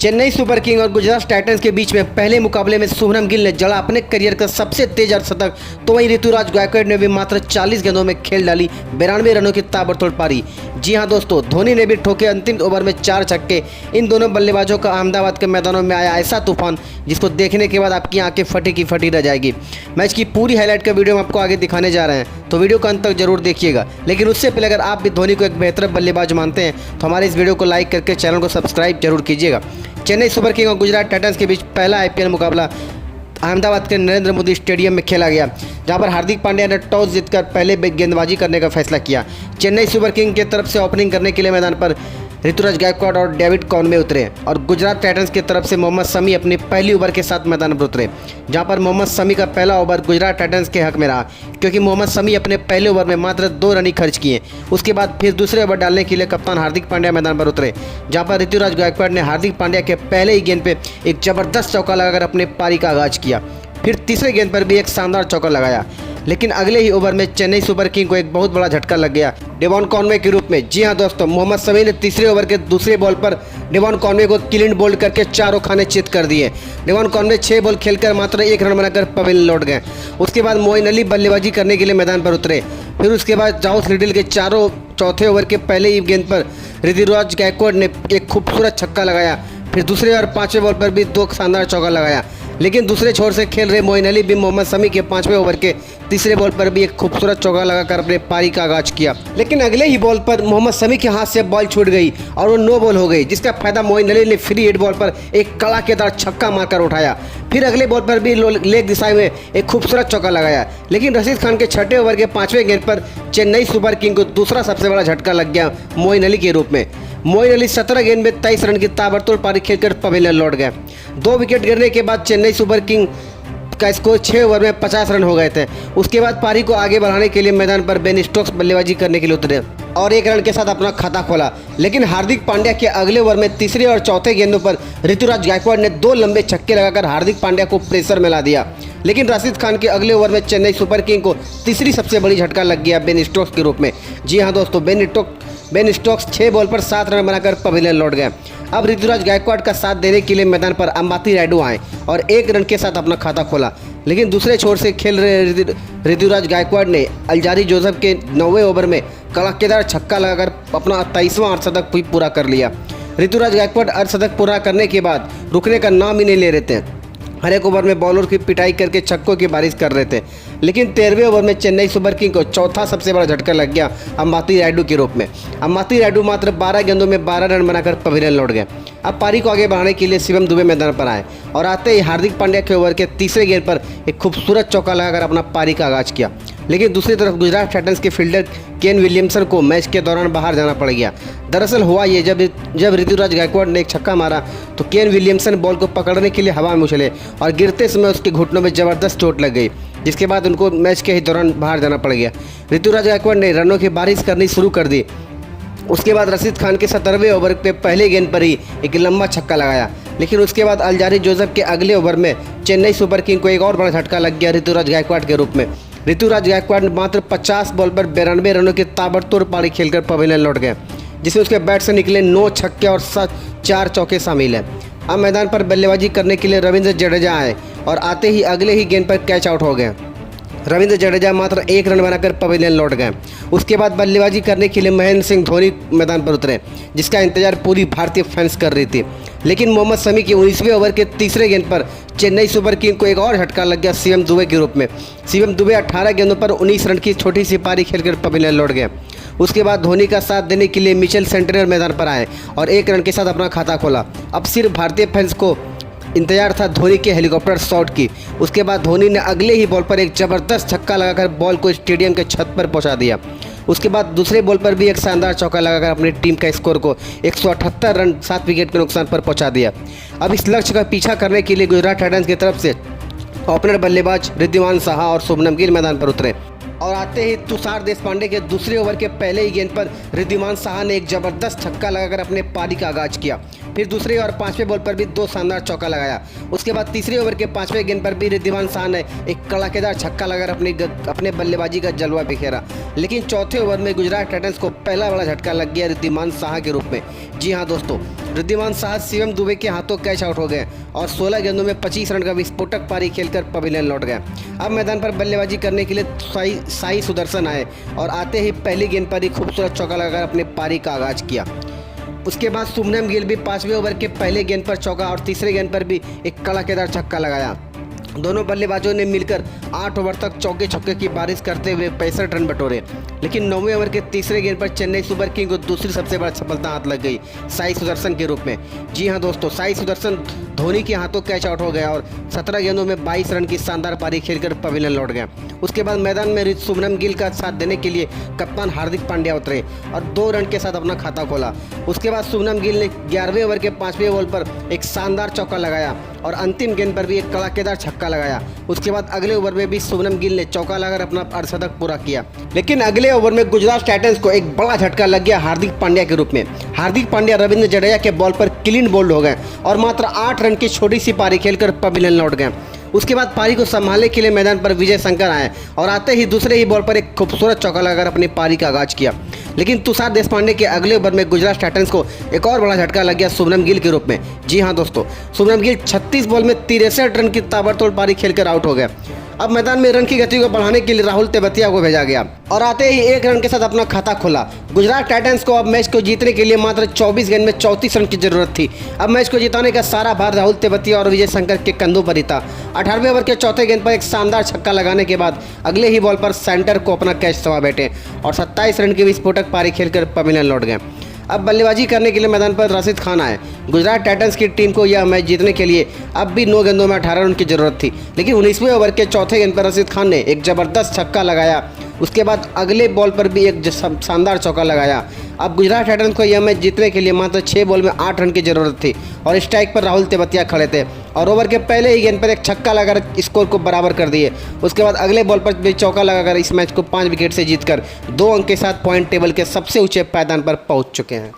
Chennai super king और Gujarat Titans के बीच में पहले मुकाबले में शुभमन गिल ने जड़ा अपने करियर का सबसे तेज अर्धशतक, तो वहीं ऋतुराज गायकवाड़ ने भी मात्र 40 गेंदों में खेल डाली 92 रनों की ताबड़तोड़ पारी। जी हां दोस्तों, धोनी ने भी ठोके अंतिम ओवर में 4 छक्के। इन दोनों बल्लेबाजों का अहमदाबाद के मैदानों में आया ऐसा तूफान, जिसको देखने के बाद आपकी आंखें फटी की फटी रह जाएगी। मैच की पूरी हाईलाइट का वीडियो हम आपको आगे दिखाने जा रहे हैं, तो वीडियो को अंत तक जरूर देखिएगा। लेकिन उससे पहले अगर आप भी धोनी को एक बेहतर बल्लेबाज मानते हैं तो हमारे इस वीडियो को लाइक करके चैनल को सब्सक्राइब जरूर कीजिएगा। चेन्नई सुपर किंग और गुजरात टाइटंस के बीच पहला आईपीएल मुकाबला अहमदाबाद के नरेंद्र मोदी स्टेडियम में खेला गया, जहां पर हार्दिक पांड्या ने टॉस जीतकर पहले गेंदबाजी करने का फैसला किया। चेन्नई सुपर किंग की तरफ से ओपनिंग करने के लिए मैदान पर ऋतुराज गायकवाड़ और डेविड कॉनवे उतरे और गुजरात टाइटंस की तरफ से मोहम्मद शमी अपनी पहली ओवर के साथ मैदान पर उतरे, जहां पर मोहम्मद शमी का पहला ओवर गुजरात टाइटंस के हक में रहा, क्योंकि मोहम्मद शमी अपने पहले ओवर में मात्र 2 रन ही खर्च किए। उसके बाद फिर दूसरे ओवर डालने के लिए कप्तान हार्दिक पांड्या मैदान पर उतरे, जहां पर ऋतुराज गायकवाड़ ने हार्दिक पांड्या के पहले ही गेंद पर एक जबरदस्त चौका लगाकर अपने पारी का आगाज किया। फिर तीसरे गेंद पर भी एक शानदार चौका लगाया, लेकिन अगले ही ओवर में चेन्नई सुपर किंग को एक बहुत बड़ा झटका लग गया डेवन कॉनवे के रूप में। जी हां दोस्तों, मोहम्मद शमी ने तीसरे ओवर के दूसरे बॉल पर डेवन कॉनवे को क्लीन बोल्ड करके चारों खाने चित कर दिए। डेवन कॉनवे 6 बॉल खेलकर मात्र 1 रन बनाकर पवेलियन लौट गए। उसके बाद मोइन अली बल्लेबाजी करने के लिए मैदान पर उतरे। फिर उसके बाद जॉस लिटिल के चौथे ओवर के पहले ही गेंद पर ऋतुराज गायकवाड़ ने एक खूबसूरत छक्का लगाया। फिर दूसरे और 5वें बॉल पर भी 2 शानदार चौका लगाया, लेकिन दूसरे छोर से खेल रहे मोइन अली भी मोहम्मद शमी के 5वें ओवर के तीसरे बॉल पर भी एक खूबसूरत चौका लगाकर अपने पारी का आगाज किया। लेकिन अगले ही बॉल पर मोहम्मद शमी के हाथ से बॉल छूट गई और वो नो बॉल हो गई, जिसका फायदा मोइन अली ने फ्री हिट बॉल पर एक कड़ाकेदार छक्का मारकर उठाया। फिर अगले बॉल पर भी लेग दिशा में एक खूबसूरत चौका लगाया, लेकिन रशीद खान के 6ठे ओवर के 5वें गेंद पर चेन्नई सुपर किंग को दूसरा सबसे बड़ा झटका लग गया मोइन अली के रूप में। मोइन अली 17 गेंद में 23 रन की ताबड़तोड़ पारी खेलकर पवेलियन लौट गए। 2 विकेट गिरने के बाद चेन्नई सुपर किंग का स्कोर 6 ओवर में 50 रन हो गए थे। उसके बाद पारी को आगे बढ़ाने के लिए मैदान पर बेन स्टोक्स बल्लेबाजी करने के लिए उतरे और 1 रन के साथ अपना खाता खोला। लेकिन हार्दिक पांड्या के अगले ओवर में तीसरे और चौथे गेंदों पर ऋतुराज गायकवाड़ ने 2 लंबे छक्के लगाकर हार्दिक पांड्या को प्रेशर में ला दिया। लेकिन रशीद खान के अगले ओवर में चेन्नई सुपर किंग को तीसरी सबसे बड़ी झटका लग गया बेन स्टोक्स के रूप में। जी हाँ दोस्तों, बेन स्टोक्स 6 बॉल पर 7 रन बनाकर पवेलियन लौट गए। अब ऋतुराज गायकवाड़ का साथ देने के लिए मैदान पर अंबाती रायडू आए और 1 रन के साथ अपना खाता खोला। लेकिन दूसरे छोर से खेल रहे ऋतुराज गायकवाड़ ने अल्जारी जोसेफ के 9वें ओवर में कड़ाकेदार छक्का लगाकर अपना 23वां अर्धशतक पूरा कर लिया। ऋतुराज गायकवाड़ अर्धशतक पूरा करने के बाद रुकने का नाम ही नहीं ले रहे थे। हर एक ओवर में बॉलर की पिटाई करके छक्कों की बारिश कर रहे थे। लेकिन 13वें ओवर में चेन्नई सुपर किंग को चौथा सबसे बड़ा झटका लग गया अंबाती रायडू के रूप में। अंबाती रायडू मात्र 12 गेंदों में 12 रन बनाकर पवेलियन लौट गए। अब पारी को आगे बढ़ाने के लिए शिवम दुबे मैदान पर आए और आते ही हार्दिक पांड्या के ओवर के तीसरे गेंद पर एक खूबसूरत चौका लगाकर अपना पारी का आगाज किया। लेकिन दूसरी तरफ गुजरात टाइटंस के फील्डर केन विलियमसन को मैच के दौरान बाहर जाना पड़ गया। दरअसल हुआ ये, जब ऋतुराज गायकवाड़ ने एक छक्का मारा तो केन विलियमसन बॉल को पकड़ने के लिए हवा में उछले और गिरते समय उसके घुटनों में ज़बरदस्त चोट लग गई, जिसके बाद उनको मैच के ही दौरान बाहर जाना पड़ गया। ऋतुराज गायकवाड़ ने रनों की बारिश करनी शुरू कर दी। उसके बाद रशीद खान के 17वें ओवर पे पहले गेंद पर ही एक लंबा छक्का लगाया। लेकिन उसके बाद अल्जारी जोसेफ के अगले ओवर में चेन्नई सुपर किंग को एक और बड़ा झटका लग गया ऋतुराज गायकवाड़ के रूप में। ऋतुराज गायकवाड़ ने मात्र 50 बॉल पर 92 रनों की ताबड़तोड़ पारी खेलकर पवेलियन लौट गए, जिसमें उसके बैट से निकले 9 छक्के और 4 चौके शामिल हैं। अब मैदान पर बल्लेबाजी करने के लिए रविंद्र जडेजा आए और आते ही अगले ही गेंद पर कैच आउट हो गए। रविंद्र जडेजा मात्र 1 रन बनाकर पवेलियन लौट गए। उसके बाद बल्लेबाजी करने के लिए महेंद्र सिंह धोनी मैदान पर उतरे, जिसका इंतजार पूरी भारतीय फैंस कर रही थी। लेकिन मोहम्मद शमी के 19वें ओवर के तीसरे गेंद पर चेन्नई सुपर किंग को एक और झटका लग गया शिवम दुबे के रूप में। शिवम दुबे 18 गेंदों पर 19 रन की छोटी सी पारी खेलकर पवेलियन लौट गए। उसके बाद धोनी का साथ देने के लिए मिचेल सेंटनर मैदान पर आए और 1 रन के साथ अपना खाता खोला। अब सिर्फ भारतीय फैंस को इंतजार था धोनी के हेलीकॉप्टर शॉट की। उसके बाद धोनी ने अगले ही बॉल पर एक ज़बरदस्त छक्का लगाकर बॉल को स्टेडियम के छत पर पहुंचा दिया। उसके बाद दूसरे बॉल पर भी एक शानदार चौका लगाकर अपनी टीम का स्कोर को 178 रन 7 विकेट के नुकसान पर पहुंचा दिया। अब इस लक्ष्य का पीछा करने के लिए गुजरात टाइटंस की तरफ से ओपनर बल्लेबाज ऋद्धिमान साहा और शुभमन गिल मैदान पर उतरे और आते ही तुषार देशपांडे के दूसरे ओवर के पहले ही गेंद पर ऋद्धिमान साहा ने एक जबरदस्त छक्का लगाकर अपने पारी का आगाज किया। फिर दूसरे और 5वें बॉल पर भी 2 शानदार चौका लगाया। उसके बाद तीसरे ओवर के 5वें गेंद पर भी ऋद्धिमान साहा ने एक कड़ाकेदार छक्का लगाकर अपने बल्लेबाजी का जलवा बिखेरा। लेकिन चौथे ओवर में गुजरात टाइटंस को पहला बड़ा झटका लग गया ऋद्धिमान साहा के रूप में। जी हाँ दोस्तों, वृद्धिमान साहस शिवम दुबे के हाथों कैच आउट हो गए और 16 गेंदों में 25 रन का विस्फोटक पारी खेलकर पवेलियन लौट गए। अब मैदान पर बल्लेबाजी करने के लिए साई सुदर्शन आए और आते ही पहली गेंद पर ही खूबसूरत चौका लगाकर अपने पारी का आगाज किया। उसके बाद शुभमन गिल भी 5वें ओवर के पहले गेंद पर चौका और तीसरे गेंद पर भी एक कड़ाकेदार छक्का लगाया। दोनों बल्लेबाजों ने मिलकर 8 ओवर तक चौके छक्के की बारिश करते हुए 65 रन बटोरे, लेकिन 9वें ओवर के तीसरे गेंद पर चेन्नई सुपर किंग को दूसरी सबसे बड़ी सफलता हाथ लग गई साई सुदर्शन के रूप में। जी हां दोस्तों, साई सुदर्शन धोनी के हाथों कैच आउट हो गया और 17 गेंदों में 22 रन की शानदार पारी खेलकर पवेलियन लौट गया। उसके बाद मैदान में शुभमन गिल का साथ देने के लिए कप्तान हार्दिक पांड्या उतरे और 2 रन के साथ अपना खाता खोला। उसके बाद शुभमन गिल ने 11वें ओवर के 5वें बॉल पर एक शानदार चौका लगाया और अंतिम गेंद पर भी एक कड़ाकेदार छक्का लगाया। उसके बाद अगले ओवर में भी शुभमन गिल ने चौका लगाकर अपना अर्धशतक पूरा किया, लेकिन अगले ओवर में गुजरात टाइटंस को एक बड़ा झटका लग गया हार्दिक पांड्या के रूप में। हार्दिक पांड्या रविंद्र जडेजा के बॉल पर क्लीन बोल्ड हो गए और मात्र 8 रन की छोटी सी पारी खेलकर पवेलियन लौट गए। उसके बाद पारी को संभालने के लिए मैदान पर विजय शंकर आए और आते ही दूसरे ही बॉल पर एक खूबसूरत चौका लगाकर अपनी पारी का आगाज किया, लेकिन तुषार देशपांडे के अगले ओवर में गुजरात टाइटंस को एक और बड़ा झटका लग गया शुभमन गिल के रूप में। जी हां दोस्तों, शुभमन गिल 36 बॉल में 63 रन की ताबड़तोड़ पारी खेलकर आउट हो गया। अब मैदान में रन की गति को बढ़ाने के लिए राहुल तेवतिया को भेजा गया और आते ही 1 रन के साथ अपना खाता खोला। गुजरात टाइटंस को अब मैच को जीतने के लिए मात्र 24 गेंद में 34 रन की जरूरत थी। अब मैच को जिताने का सारा भार राहुल तेवतिया और विजय शंकर के कंधों पर ही था। 18वें ओवर के चौथे गेंद पर एक शानदार छक्का लगाने के बाद अगले ही बॉल पर सेंटर को अपना कैच थमा बैठे और 27 रन की विस्फोटक पारी खेलकर पवेलियन लौट गए। अब बल्लेबाजी करने के लिए मैदान पर राशिद खान आए। गुजरात टाइटंस की टीम को यह मैच जीतने के लिए अब भी 9 गेंदों में 18 रन की जरूरत थी, लेकिन 19वें ओवर के चौथे गेंद पर राशिद खान ने एक जबरदस्त छक्का लगाया। उसके बाद अगले बॉल पर भी एक शानदार चौका लगाया। अब गुजरात टाइटंस को यह मैच जीतने के लिए मात्र 6 बॉल में 8 रन की जरूरत थी और स्ट्राइक पर राहुल तेवतिया खड़े थे और ओवर के पहले ही गेंद पर एक छक्का लगाकर स्कोर को बराबर कर दिए। उसके बाद अगले बॉल पर भी चौका लगाकर इस मैच को 5 विकेट से जीतकर 2 अंक के साथ पॉइंट टेबल के सबसे ऊंचे पायदान पर पहुंच चुके हैं।